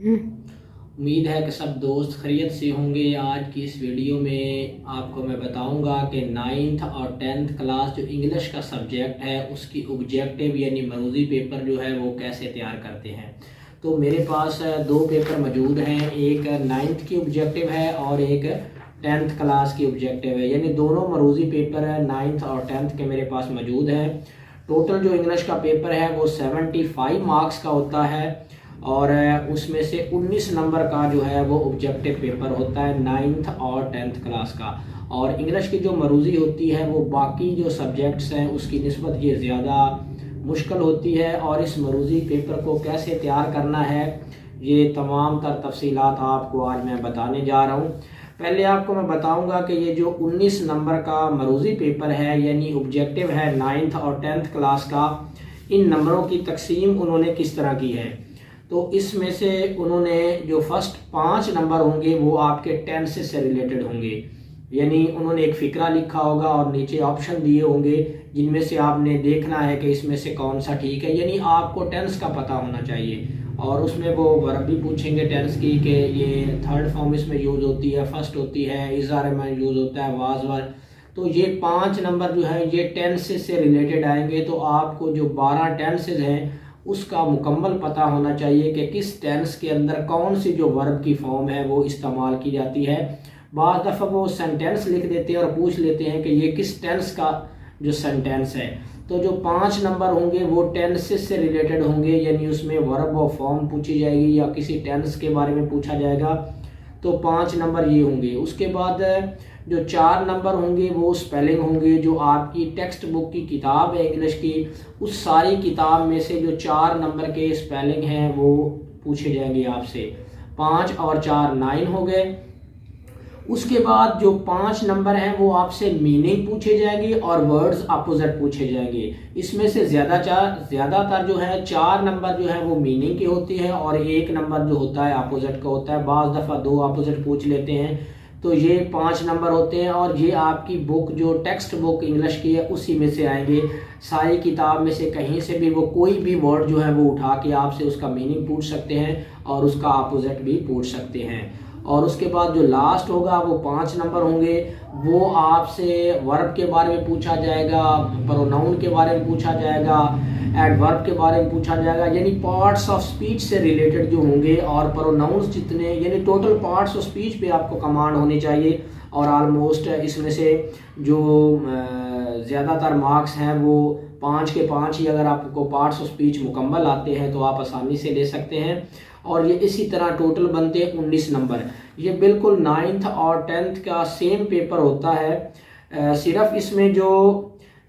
उम्मीद है कि सब दोस्त खैरियत से होंगे। आज की इस वीडियो में आपको मैं बताऊंगा कि 9th और 10th क्लास जो इंग्लिश का सब्जेक्ट है उसकी ऑब्जेक्टिव यानी मरूजी पेपर जो है वो कैसे तैयार करते हैं। तो मेरे पास दो पेपर मौजूद हैं, एक 9th की ऑब्जेक्टिव है और एक 10th क्लास की ऑब्जेक्टिव है, यानी दोनों मरूजी पेपर 9th और 10th के मेरे पास मौजूद हैं। टोटल जो इंग्लिश का पेपर है वो 75 मार्क्स का होता है और उसमें से 19 नंबर का जो है वो ऑब्जेक्टिव पेपर होता है 9th और 10th क्लास का। और इंग्लिश की जो मरूजी होती है वो बाकी जो सब्जेक्ट्स हैं उसकी निस्बत ये ज़्यादा मुश्किल होती है। और इस मरूजी पेपर को कैसे तैयार करना है ये तमाम तर तफसीलात आपको आज मैं बताने जा रहा हूँ। पहले आपको मैं बताऊंगा कि ये जो 19 नंबर का मरूजी पेपर है यानी ऑब्जेक्टिव है 9th और 10th क्लास का, इन नंबरों की तकसीम उन्होंने किस तरह की है। तो इसमें से उन्होंने जो फर्स्ट 5 नंबर होंगे वो आपके टेंस से रिलेटेड होंगे, यानी उन्होंने एक फ़िक्रा लिखा होगा और नीचे ऑप्शन दिए होंगे जिनमें से आपने देखना है कि इसमें से कौन सा ठीक है, यानी आपको टेंस का पता होना चाहिए। और उसमें वो वर्ब भी पूछेंगे टेंस की कि ये थर्ड फॉर्म इसमें यूज़ होती है, फर्स्ट होती है, इज़ार में यूज़ होता है, वाज वर। तो ये 5 नंबर जो है ये टेंस से रिलेटेड आएंगे। तो आपको जो 12 टेंसेज हैं उसका मुकम्मल पता होना चाहिए कि किस टेंस के अंदर कौन सी जो वर्ब की फॉर्म है वो इस्तेमाल की जाती है। बाज़ दफ़ा वो सेंटेंस लिख देते हैं और पूछ लेते हैं कि ये किस टेंस का जो सेंटेंस है। तो जो 5 नंबर होंगे वो टेंसेस से रिलेटेड होंगे, यानी उसमें वर्ब और फॉर्म पूछी जाएगी या किसी टेंस के बारे में पूछा जाएगा। तो 5 नंबर ये होंगे। उसके बाद जो 4 नंबर होंगे वो स्पेलिंग होंगे। जो आपकी टेक्स्ट बुक की किताब है इंग्लिश की, उस सारी किताब में से जो 4 नंबर के स्पेलिंग हैं वो पूछे जाएंगे आपसे। 5 और 4 9 हो गए। उसके बाद जो 5 नंबर हैं वो आपसे मीनिंग पूछे जाएंगे और वर्ड्स अपोजिट पूछे जाएंगे। इसमें से ज़्यादातर जो है 4 नंबर जो है वो मीनिंग की होती है और 1 नंबर जो होता है अपोजिट का होता है। बाज़ दफ़ा 2 अपोजिट पूछ लेते हैं। तो ये 5 नंबर होते हैं और ये आपकी बुक जो टेक्स्ट बुक इंग्लिश की है उसी में से आएंगे। सारी किताब में से कहीं से भी वो कोई भी वर्ड जो है वो उठा के आपसे उसका मीनिंग पूछ सकते हैं और उसका अपोजिट भी पूछ सकते हैं। और उसके बाद जो लास्ट होगा वो 5 नंबर होंगे, वो आपसे वर्ब के बारे में पूछा जाएगा, प्रोनाउन के बारे में पूछा जाएगा, एडवर्ब के बारे में पूछा जाएगा, यानी पार्ट्स ऑफ स्पीच से रिलेटेड जो होंगे। और प्रोनाउंस जितने यानी टोटल पार्ट्स ऑफ स्पीच पे आपको कमांड होनी चाहिए। और आलमोस्ट इसमें से जो ज़्यादातर मार्क्स हैं वो 5 के 5 ही, अगर आपको पार्ट्स ऑफ स्पीच मुकम्मल आते हैं तो आप आसानी से ले सकते हैं। और ये इसी तरह टोटल बनते हैं 19 नंबर। ये बिल्कुल 9th और 10th का सेम पेपर होता है। सिर्फ इसमें जो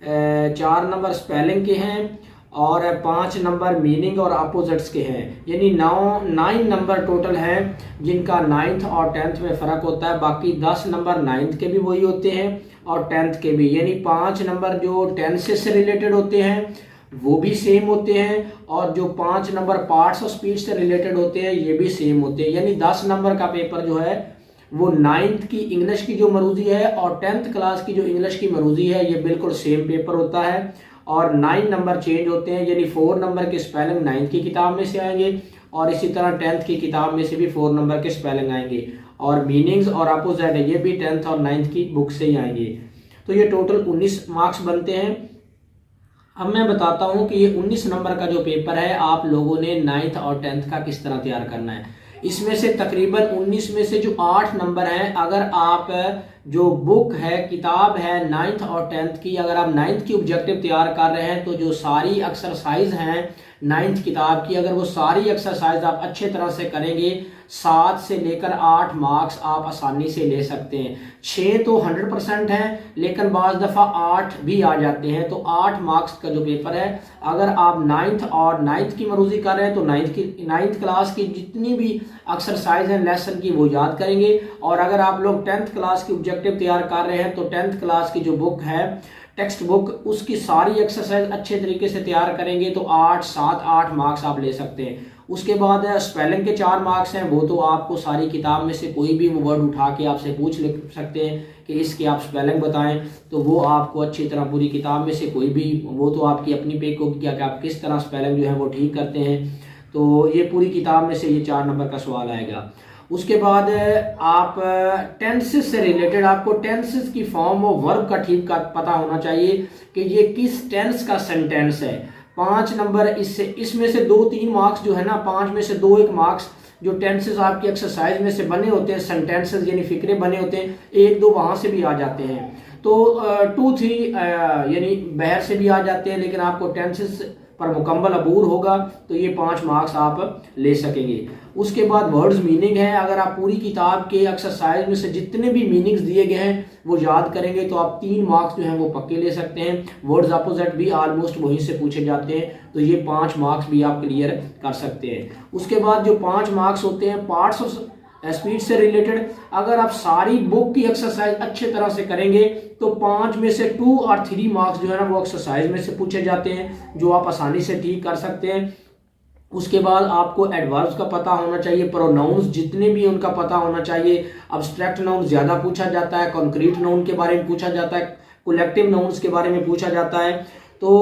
4 नंबर स्पेलिंग के हैं और 5 नंबर मीनिंग और अपोजिट्स के हैं, यानी 9 नंबर टोटल हैं जिनका 9th और 10th में फ़र्क होता है। बाकी 10 नंबर 9th के भी वही होते हैं और 10th के भी, यानी 5 नंबर जो टेंसेस से रिलेटेड होते हैं वो भी सेम होते हैं और जो 5 नंबर पार्ट्स ऑफ स्पीच से रिलेटेड होते हैं ये भी सेम होते हैं। यानी 10 नंबर का पेपर जो है वो 9th की इंग्लिश की जो मरूजी है और 10th क्लास की जो इंग्लिश की मरूजी है ये बिल्कुल सेम पेपर होता है। और 9 नंबर चेंज होते हैं, यानी 4 नंबर के स्पेलिंग 9th की किताब में से आएंगे और इसी तरह 10th की किताब में से भी 4 नंबर के स्पेलिंग आएंगे। और मीनिंग्स और अपोजिट है ये भी 10th और 9th की बुक से ही आएंगे। तो ये टोटल 19 मार्क्स बनते हैं। अब मैं बताता हूँ कि ये 19 नंबर का जो पेपर है आप लोगों ने 9th और 10th का किस तरह तैयार करना है। इसमें से तकरीबन 19 में से जो 8 नंबर हैं, अगर आप जो बुक है किताब है 9th और 10th की, अगर आप 9th की ऑब्जेक्टिव तैयार कर रहे हैं तो जो सारी एक्सरसाइज हैं 9th किताब की, अगर वो सारी एक्सरसाइज आप अच्छे तरह से करेंगे 7 से लेकर 8 मार्क्स आप आसानी से ले सकते हैं। 6 तो 100% हैं लेकिन बाज़ दफ़ा 8 भी आ जाते हैं। तो 8 मार्क्स का जो पेपर है, अगर आप 9th और 9th की मरूजी कर रहे हैं तो 9th क्लास की जितनी भी एक्सरसाइज हैं लेसन की वो याद करेंगे। और अगर आप लोग 10th क्लास की ऑब्जेक्टिव तैयार कर रहे हैं तो 10th क्लास की जो बुक है टेक्स्ट बुक उसकी सारी एक्सरसाइज अच्छे तरीके से तैयार करेंगे तो 8 मार्क्स आप ले सकते हैं। उसके बाद स्पेलिंग के 4 मार्क्स हैं, वो तो आपको सारी किताब में से कोई भी वर्ड उठा के आपसे पूछ ले सकते हैं कि इसकी आप स्पेलिंग बताएं, तो वो आपको अच्छी तरह पूरी किताब में से कोई भी, वो तो आपकी अपनी पेक होगी कि आप किस तरह स्पेलिंग जो है वो ठीक करते हैं। तो ये पूरी किताब में से ये 4 नंबर का सवाल आएगा। उसके बाद आप टेंसेस से रिलेटेड आपको टेंसेस की फॉर्म और वर्ब का ठीक का पता होना चाहिए कि ये किस टेंस का सेंटेंस है। 5 नंबर इसमें से 2-3 मार्क्स जो है ना, 5 में से 2-1 मार्क्स जो टेंसेस आपकी एक्सरसाइज में से बने होते हैं, सेंटेंसेस यानी फिक्रे बने होते हैं, 1-2 वहाँ से भी आ जाते हैं। तो 2-3 यानी बहर से भी आ जाते हैं, लेकिन आपको टेंसेस पर मुकम्मल अबूर होगा तो ये 5 मार्क्स आप ले सकेंगे। उसके बाद वर्ड्स मीनिंग है, अगर आप पूरी किताब के एक्सरसाइज में से जितने भी मीनिंग्स दिए गए हैं वो याद करेंगे तो आप 3 मार्क्स जो हैं वो पक्के ले सकते हैं। वर्ड्स अपोजिट भी ऑलमोस्ट वहीं से पूछे जाते हैं, तो ये 5 मार्क्स भी आप क्लियर कर सकते हैं। उसके बाद जो 5 मार्क्स होते हैं पार्ट्स ऑफ स्पीच से रिलेटेड, अगर आप सारी बुक की एक्सरसाइज अच्छे तरह से करेंगे तो 5 में से 2 और 3 मार्क्स जो है ना वो एक्सरसाइज में से पूछे जाते हैं, जो आप आसानी से ठीक कर सकते हैं। उसके बाद आपको एडवर्ब्स का पता होना चाहिए, प्रोनाउंस जितने भी उनका पता होना चाहिए। अब्स्ट्रैक्ट नाउन ज़्यादा पूछा जाता है, कॉन्क्रीट नाउन के बारे में पूछा जाता है, कलेक्टिव नाउन्स के बारे में पूछा जाता है। तो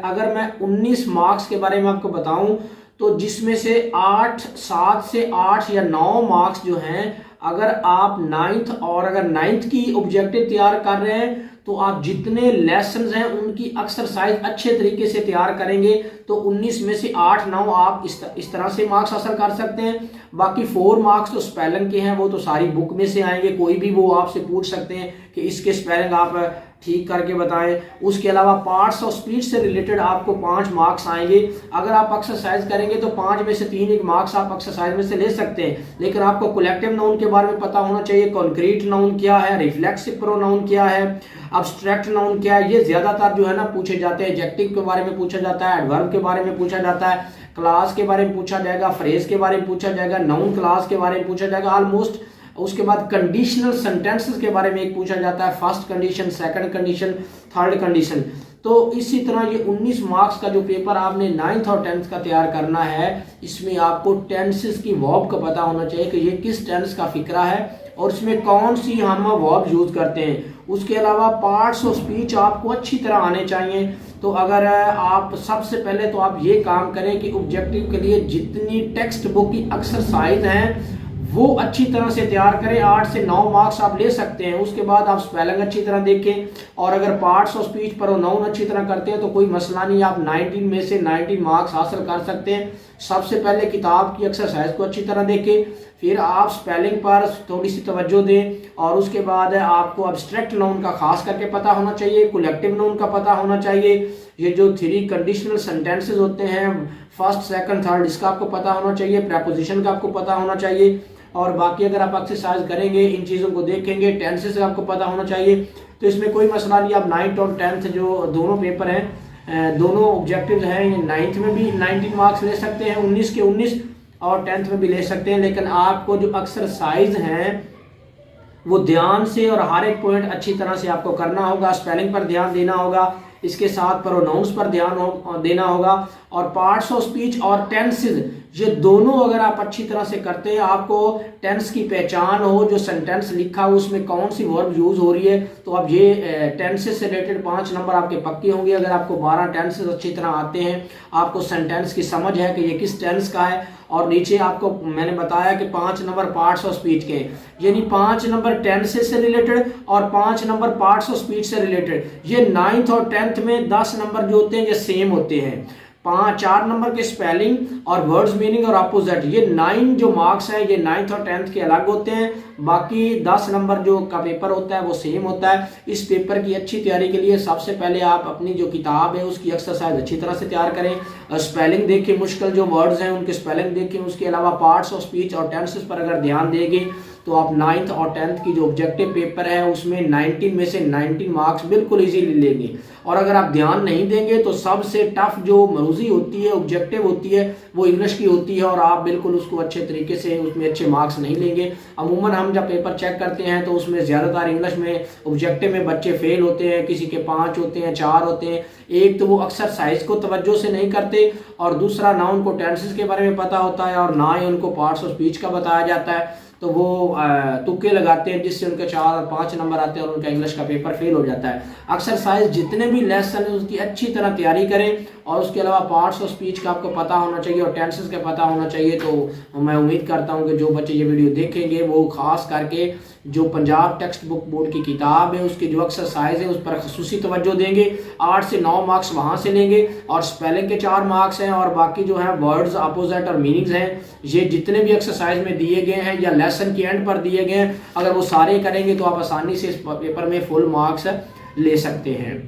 अगर मैं 19 मार्क्स के बारे में आपको बताऊं तो जिसमें से 7 से 8 या 9 मार्क्स जो हैं, अगर आप 9th की ऑब्जेक्टिव तैयार कर रहे हैं तो आप जितने लेसन्स हैं उनकी एक्सरसाइज अच्छे तरीके से तैयार करेंगे तो 19 में से 8-9 आप इस तरह से मार्क्स हासिल कर सकते हैं। बाकी 4 मार्क्स तो स्पेलिंग के हैं, वो तो सारी बुक में से आएंगे, कोई भी वो आपसे पूछ सकते हैं कि इसके स्पेलिंग आप ठीक करके बताएं। उसके अलावा पार्ट्स ऑफ स्पीच से रिलेटेड आपको 5 मार्क्स आएंगे। अगर आप एक्सरसाइज करेंगे तो 5 में से 3 मार्क्स आप एक्सरसाइज में से ले सकते हैं, लेकिन आपको कलेक्टिव नाउन के बारे में पता होना चाहिए, कॉन्क्रीट नाउन क्या है, रिफ्लेक्सिव प्रोनाउन क्या है, अब्स्ट्रैक्ट नाउन क्या है। ये ज्यादातर जो है ना पूछे जाते हैं। एडजेक्टिव के बारे में पूछा जाता है, एडवर्ब के बारे में पूछा जाता है, क्लास के बारे में पूछा जाएगा, फ्रेज के बारे में पूछा जाएगा, नाउन क्लास के बारे में पूछा जाएगा ऑलमोस्ट। उसके बाद कंडीशनल सेंटेंसेस के बारे में एक पूछा जाता है, first condition, second condition, third condition. तो इसी तरह ये 19 मार्क्स का जो पेपर आपने 9th और 10th का तैयार करना है, इसमें आपको टेंसेस की वर्ब का पता होना चाहिए कि ये किस टेंस का फिक्रा है और इसमें कौन सी हम वर्ब यूज करते हैं। उसके अलावा पार्ट्स ऑफ स्पीच आपको अच्छी तरह आने चाहिए। तो अगर आप सबसे पहले तो आप ये काम करें कि ऑब्जेक्टिव के लिए जितनी टेक्स्ट बुक की एक्सरसाइज हैं वो अच्छी तरह से तैयार करें। 8 से 9 मार्क्स आप ले सकते हैं। उसके बाद आप स्पेलिंग अच्छी तरह देखें, और अगर पार्ट्स ऑफ स्पीच प्रोनाउन अच्छी तरह करते हैं तो कोई मसला नहीं, आप 19 में से 19 मार्क्स हासिल कर सकते हैं। सबसे पहले किताब की एक्सरसाइज को अच्छी तरह देखें, फिर आप स्पेलिंग पर थोड़ी सी तवज्जो दें, और उसके बाद आपको अब्स्ट्रैक्ट नाउन का खास करके पता होना चाहिए, कलेक्टिव नाउन का पता होना चाहिए। ये जो 3 कंडीशनल सेंटेंसेस होते हैं, फर्स्ट, सेकंड, थर्ड, इसका आपको पता होना चाहिए, प्रीपोजिशन का आपको पता होना चाहिए। और बाकी अगर आप एक्सरसाइज करेंगे, इन चीज़ों को देखेंगे, टेंसेस आपको पता होना चाहिए, तो इसमें कोई मसला नहीं। आप 9th और 10th जो दोनों पेपर हैं, दोनों ऑब्जेक्टिव्स हैं, 9th में भी 19 मार्क्स ले सकते हैं, 19 के 19, और 10th में भी ले सकते हैं। लेकिन आपको जो एक्सरसाइज हैं वो ध्यान से और हर एक पॉइंट अच्छी तरह से आपको करना होगा। स्पेलिंग पर ध्यान देना होगा, इसके साथ प्रोनाउंस पर ध्यान देना होगा, और पार्ट्स ऑफ स्पीच और टेंसेस, ये दोनों अगर आप अच्छी तरह से करते हैं, आपको टेंस की पहचान हो, जो सेंटेंस लिखा हो उसमें कौन सी वर्ब यूज हो रही है, तो अब ये टेंसेस से रिलेटेड 5 नंबर आपके पक्के होंगे। अगर आपको 12 टेंसेस अच्छी तरह आते हैं, आपको सेंटेंस की समझ है कि ये किस टेंस का है, और नीचे आपको मैंने बताया कि 5 नंबर पार्ट्स ऑफ स्पीच के, यानी 5 नंबर टेंसेस से रिलेटेड और 5 नंबर पार्ट्स ऑफ स्पीच से रिलेटेड। ये 9th और 10th में 10 नंबर जो होते हैं ये सेम होते हैं। 4 नंबर के स्पेलिंग और वर्ड्स मीनिंग और अपोजिट, ये 9 जो मार्क्स है ये 9th और 10th के अलग होते हैं। बाकी 10 नंबर जो का पेपर होता है वो सेम होता है। इस पेपर की अच्छी तैयारी के लिए सबसे पहले आप अपनी जो किताब है उसकी एक्सरसाइज अच्छी तरह से तैयार करें, स्पेलिंग देखें, मुश्किल जो वर्ड्स हैं उनके स्पेलिंग देखें। उसके अलावा पार्ट्स ऑफ स्पीच और टेंसेस पर अगर ध्यान देंगे तो आप 9th और 10th की जो ऑब्जेक्टिव पेपर है उसमें 19 में से 19 मार्क्स बिल्कुल इजीली लेंगे। और अगर आप ध्यान नहीं देंगे तो सबसे टफ जो मरूजी होती है, ऑब्जेक्टिव होती है, वो इंग्लिश की होती है, और आप बिल्कुल उसको अच्छे तरीके से उसमें अच्छे मार्क्स नहीं लेंगे। अमूमन हम जब पेपर चेक करते हैं तो उसमें ज़्यादातर इंग्लिश में ऑब्जेक्टिव में बच्चे फेल होते हैं, किसी के 5 होते हैं, 4 होते हैं। एक तो वो एक्सरसाइज को तवज्जो से नहीं करते, और दूसरा ना उनको टेंसेस के बारे में पता होता है और ना ही उनको पार्ट्स ऑफ स्पीच का बताया जाता है। तो वो तुक्के लगाते हैं, जिससे उनके 4 और 5 नंबर आते हैं और उनका इंग्लिश का पेपर फेल हो जाता है। एक्सरसाइज जितने भी लेसन है उसकी अच्छी तरह तैयारी करें, और उसके अलावा पार्ट्स ऑफ स्पीच का आपको पता होना चाहिए और टेंसेस का पता होना चाहिए। तो मैं उम्मीद करता हूं कि जो बच्चे ये वीडियो देखेंगे वो खास करके जो पंजाब टेक्स्ट बुक बोर्ड की किताब है उसकी जो एक्सरसाइज है उस पर खसूसी तवज्जो देंगे। 8 से 9 मार्क्स वहाँ से लेंगे और स्पेलिंग के 4 मार्क्स हैं, और बाकी जो है वर्ड्स, अपोजिट और मीनिंग्स हैं, ये जितने भी एक्सरसाइज में दिए गए हैं या लेसन के एंड पर दिए गए हैं, अगर वो सारे करेंगे तो आप आसानी से इस पेपर में फुल मार्क्स ले सकते हैं।